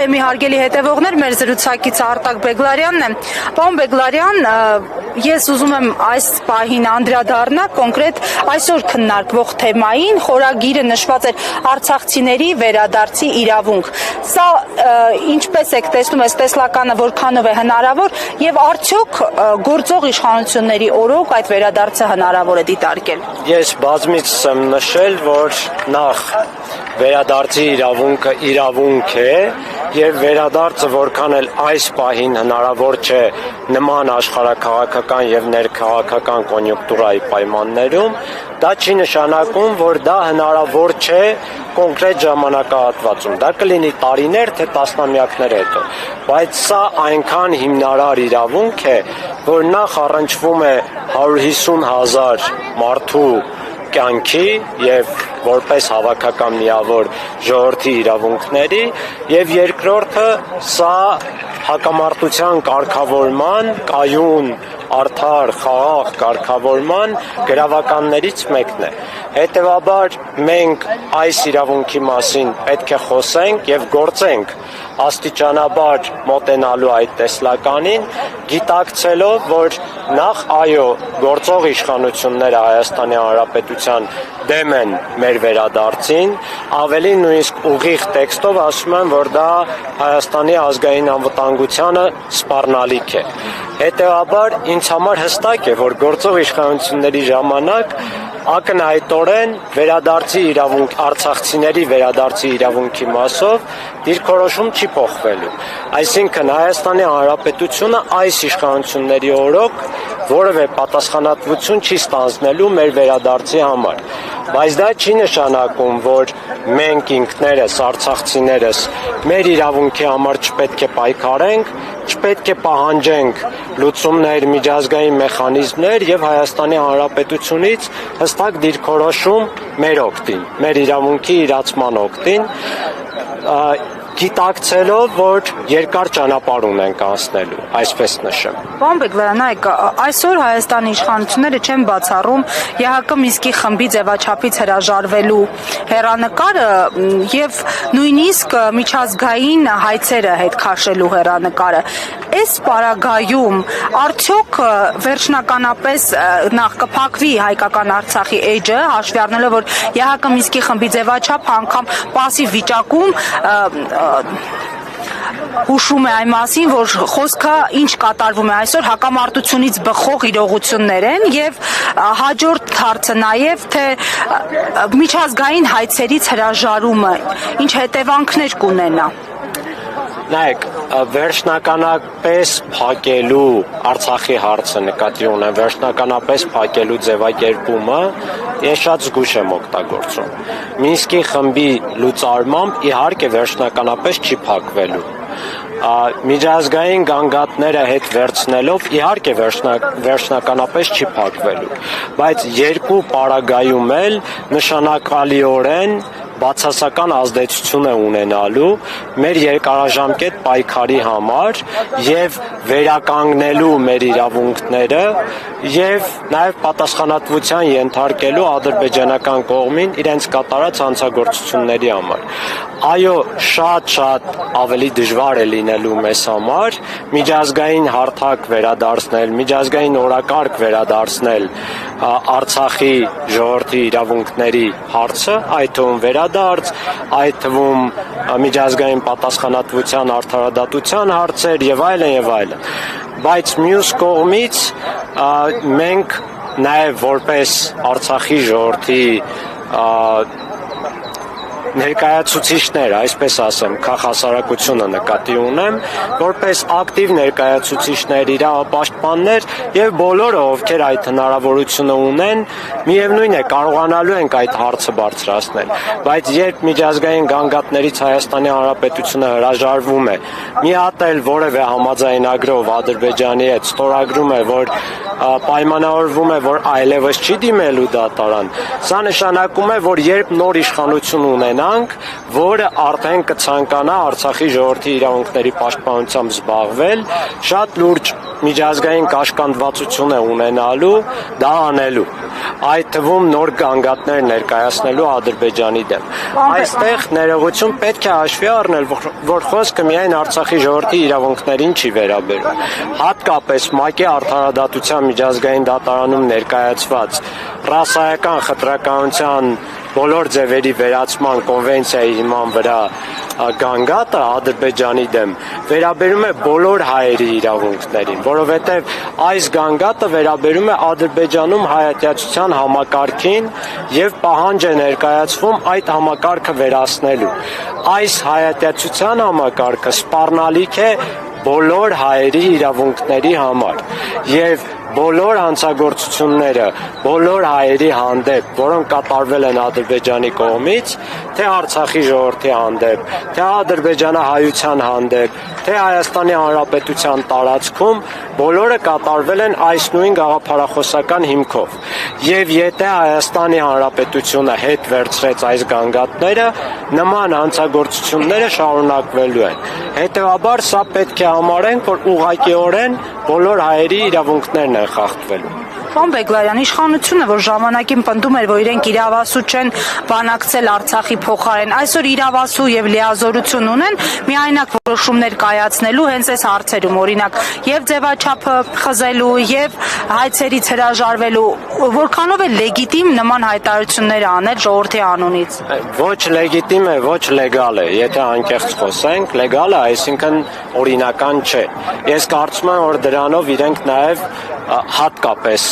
Մի հարգելի հետևողներ, մեր զրուցակից Արտակ Բեգլարյանն է։ Պարոն Բեգլարյան, ես ուզում եմ այս պահին անդրադառնալ կոնկրետ այսօր քննարկվող թեմային, խորագիրը նշված էր արցախցիների վերադարձի իրավունք։ Սա ինչպես եք տեսնում, այս տեսլականը որքանով է հնարավոր եւ արդյոք գործող իշխանությունների օրոք այդ վերադարձը հնարավոր է դիտարկել։ Ես բազմիցս եմ նշել, որ նախ վերադարձի իրավունքը իրավունք է եւ վերադարձը որքան էլ այս պահին հնարավոր չէ նման աշխարհաքաղաքական եւ ներքաղաքական կոնյունկտուրայի պայմաններում, դա չի նշանակում, որ դա հնարավոր չէ կոնկրետ ժամանակահատվածում։ Դա կլինի տարիներ, թե տասնամյակներ հետո, բայց սա այնքան հիմնարար իրավունք է, որ նախ առնչվում է 150,000 մարդու կյանքի եւ որպես հավաքական միավոր ժողովրդի իրավունքների եւ երկրորդը սա հակամարտության կարգավորման, կայուն, արդար, խաղաղ կարգավորման գրավականներից մեկն է։ Հետևաբար մենք այս իրավունքի մասին պետք է խոսենք եւ գործենք աստիճանաբար մոտենալու այդ տեսլականին, գիտակցելով, որ նախ այո, գործող իշխանությունները Հայաստանի Հանրապետության դեմ են մեր վերադարձին, ավելի նույնիսկ ուղիղ տեքստով ասում են, որ դա Հայաստանի ազգային անվտանգությանը սպառնալիք է։ Հետևաբար ինձ համար հստակ է, որ գործող իշխանությունների ժամանակ ակնհայտորեն վերադարձի իրավունք, արցախցիների վերադարձի իրավունքի մասով դիրքորոշում չի փոխվելու։ Այսինքն Հայաստանի Հանրապետությունը այս իշխանությունների օրոք որևէ պատասխանատվություն չի ստանձնելու մեր վերադարձի համար։ Բայց դա չի նշանակում, որ մենք ինքներս, արցախցիներս, մեր իրավունքի համար չպետք է պայքարենք, չպետք է պահանջենք լուծումներ, միջազգային մեխանիզմներ եւ Հայաստանի Հանրապետությունից հստակ դիրքորոշում մեր օգտին, մեր իրավունքի իրացման օգտին, գիտակցելով, որ երկար ճանապարհ ունենք անցնելու, այսպես նշեմ։ Պարոն Բեգլարյան, նայեք, այսօր Հայաստանի իշխանությունները չեն բացառում ԵՀԿ Մինսկի խմբի ձևաչափից հրաժարվելու հեռանկարը եւ նույնիսկ միջազգային հայցերը հետ քաշելու հեռանկարը։ Այս պարագայում արդյոք վերջնականապես նախ կփակվի հայկական Արցախի էջը, հաշվի առնելով, որ ԵՀԿ Մինսկի խմբի ձևաչափը անգամ պասիվ վիճակում հուշում է այն մասին, որ խոսքը ինչ կատարվում է այսօր հակամարտությունից բխող իրողություններ են եւ հաջորդ հարցը նաեւ թե միջազգային հայցերից հրաժարումը ինչ հետևանքներ կունենա։ Նայեք, վերջնականապես փակելու Արցախի հարցը նկատի ունեմ, վերջնականապես փակելու ձևակերպումը ես շատ զգուշ եմ օգտագործում։ Մինսկի խմբի լուծարմամբ իհարկե վերջնականապես չի փակվելու։ Միջազգային գանգատները հետ վերցնելով իհարկե վերջնականապես չի փակվելու, բայց երկու պարագայում էլ նշանակալիորեն բացասական ազդեցություն է ունենալու մեր երկարաժամկետ պայքարի համար եւ վերականգնելու մեր իրավունքները եւ նաեւ պատասխանատվության ենթարկելու ադրբեջանական կողմին իրենց կատարած հանցագործությունների համար։ Այո, շատ ավելի դժվար է լինելու մեզ համար միջազգային հարթակ վերադարձնել, միջազգային օրակարգ վերադարձնել Արցախի ժողովրդի իրավունքների հարցը, այդ թվում վերադարձ, այդ թվում միջազգային պատասխանատվության արդարադատության հարցեր եւ այլն եւ այլն։ Բայց մյուս կողմից մենք նաեւ որպես Արցախի ժողովրդի ներկայացուցիչներ, այսպես ասեմ, քաղաքասարակությունը նկատի ունեմ, որպես ակտիվ ներկայացուցիչներ, իրավապաշտպաններ եւ բոլորը, ովքեր այդ հնարավորությունը ունեն, միևնույն է, կարողանալու ենք այդ հարցը բարձրացնել, բայց երբ միջազգային գանգատներից Հայաստանի Հանրապետությունը հրաժարվում է, մի հատ էլ որևէ համաձայնագրով Ադրբեջանի հետ ստորագրում է, որ պայմանավորվում է, որ այլևս չի դիմելու դատարան, սա նշանակում է, որ երբ նոր իշխանություն ունենանք, որը արդեն կցանկանա Արցախի ժողովրդի իրավունքների պաշտպանությամբ զբաղվել, շատ լուրջ միջազգային կաշկանդվածություն է ունենալու դա անելու, այդ թվում նոր գանգատներ ներկայացնելու Ադրբեջանի դեմ։ Այստեղ ներողություն պետք է հաշվի առնել, որ խոսքը միայն Արցախի ժողովրդի իրավունքներին չի վերաբերում։ Հատկապես ՄԱԿ-ի Արդարադատության միջազգային դատարանում ներկայացված ռասայական խտրականության բոլոր ձևերի վերացման կոնվենցիայի հիման վրա գանգատը Ադրբեջանի դեմ վերաբերում է բոլոր հայերի իրավունքներին, որովհետև այս գանգատը վերաբերում է Ադրբեջանում հայատյացության համակարգին եւ պահանջ է ներկայացվում այդ համակարգը վերացնելու։ Այս հայատյացության համակարգը սպառնալիք է բոլոր հայերի իրավունքների համար եւ բոլոր հանցագործությունները բոլոր հայերի հանդեպ, որոնք կատարվել են Ադրբեջանի կողմից, թե Արցախի ժողովրդի հանդեպ, թե ադրբեջանահայության հանդեպ, թե Հայաստանի Հանրապետության տարածքում, բոլորը կատարվել են այս նույն գաղափարախոսական հիմքով։ Եվ եթե Հայաստանի Հանրապետությունը հետ վերցրեց այս գանգատները, նման հանցագործությունները շարունակվելու են։ Հետևաբար սա պետք է համարենք, որ ուղղակիորեն բոլոր հայերի իրավունքներն են խախտվելու։ Պարոն Բեգլարյան, իշխանությունը, որ ժամանակին պնդում էր, որ իրենք իրավասու չեն բանակցել Արցախի փոխարեն, այսօր իրավասու եւ լիազորություն ունեն միայնակ որոշումներ կայացնելու հենց այս հարցերում, օրինակ, եւ ձևաչափը խզելու եւ հայցերից հրաժարվելու, որքանով է լեգիտիմ նման հայտարարություններ անել ժողովրդի անունից։ Ոչ լեգիտիմ է, ոչ լեգալ է, եթե անկեղծ խոսենք, լեգալ է, այսինքն օրինական չէ։ Ես կարծում եմ, որ դրանով իրենք նաեւ հատկապես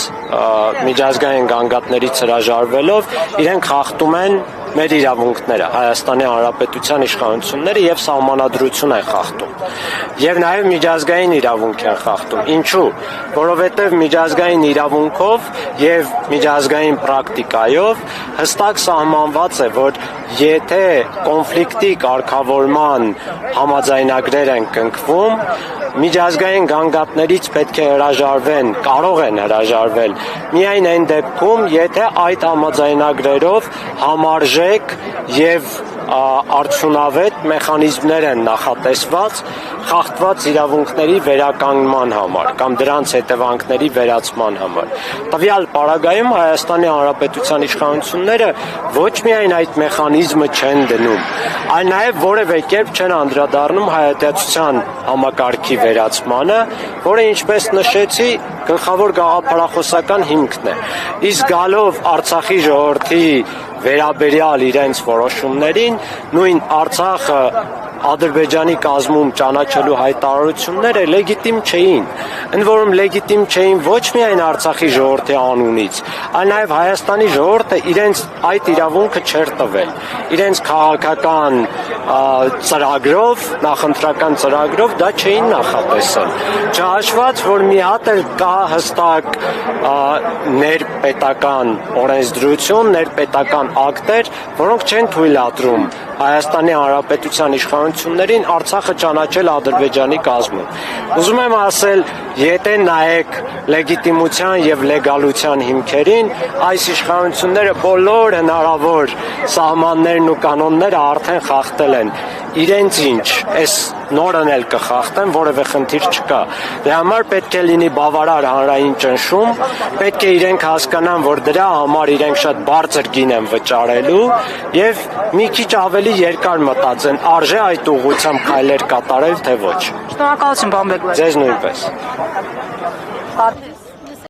միջազգային գանգատներից հրաժարվելով իրենք խախտում են մեր իրավունքները, Հայաստանի Հանրապետության իշխանությունները եւ սահմանադրություն են խախտում։ Եվ նաեւ միջազգային իրավունք են խախտում։ Ինչու՞։ Որովհետեւ միջազգային իրավունքով եւ միջազգային պրակտիկայով հստակ սահմանված է, որ եթե կոնֆլիկտի կարգավորման համաձայնագրեր են կնքվում, միջազգային գանգատներից պետք է հրաժարվեն, կարող են հրաժարվել միայն այն դեպքում, եթե այդ համաձայնագրերով համարժեք եւ արդյունավետ մեխանիզմներ են նախատեսված խախտված իրավունքների վերականգնման համար կամ դրանց հետևանքների վերացման համար։ Տվյալ պարագայում Հայաստանի Հանրապետության իշխանությունները ոչ միայն այդ մեխանիզմը չեն դնում, այլ նաև որևէ կերպ չեն անդրադառնում հայատյացության համակարգի վերացմանը, որը ինչպես նշեցի, գլխավոր գաղափարախոսական հիմքն է։ Իսկ գալով Արցախի ժողովրդի վերաբերյալ իրենց որոշումներին, նույն Արցախը Ադրբեջանի կազմում ճանաչելու հայտարարությունները լեգիտիմ չէին։ Ընդ որում լեգիտիմ չէին ոչ միայն Արցախի ժողովրդի անունից, այլ նաև Հայաստանի ժողովուրդը իրենց այդ իրավունքը չէր տվել։ Իրենց քաղաքական ծրագրով, նախընտրական ծրագրով դա չէին նախատեսել։ Չհաշված, որ մի հատ էլ կա հստակ ներպետական օրենսդրություն, ներպետական ակտեր, որոնք չեն թույլատրում Հայաստանի Հանրապետության իշխանություններին Արցախը ճանաչել Ադրբեջանի կազմում։ Ուզում եմ ասել, եթե նայեք լեգիտիմության եւ լեգալության հիմքերին, այս իշխանությունները բոլոր հնարավոր սահմաններն ու կանոնները արդեն խախտել են։ Իրենց ինչ, այս նորն էլ կխախտեն, որևէ խնդիր չկա։ Դրա համար պետք է լինի բավարար հանրային ճնշում, պետք է իրենք հասկանան, որ դրա համար իրենք շատ բարձր գին են վճարելու եւ մի քիչ ավելի երկար մտածեն, արժե այդ ուղղությամբ քայլեր կատարել, թե ոչ։ Շնորհակալություն, պարոն Բեգլարյան։ Ձեզ նույնպես։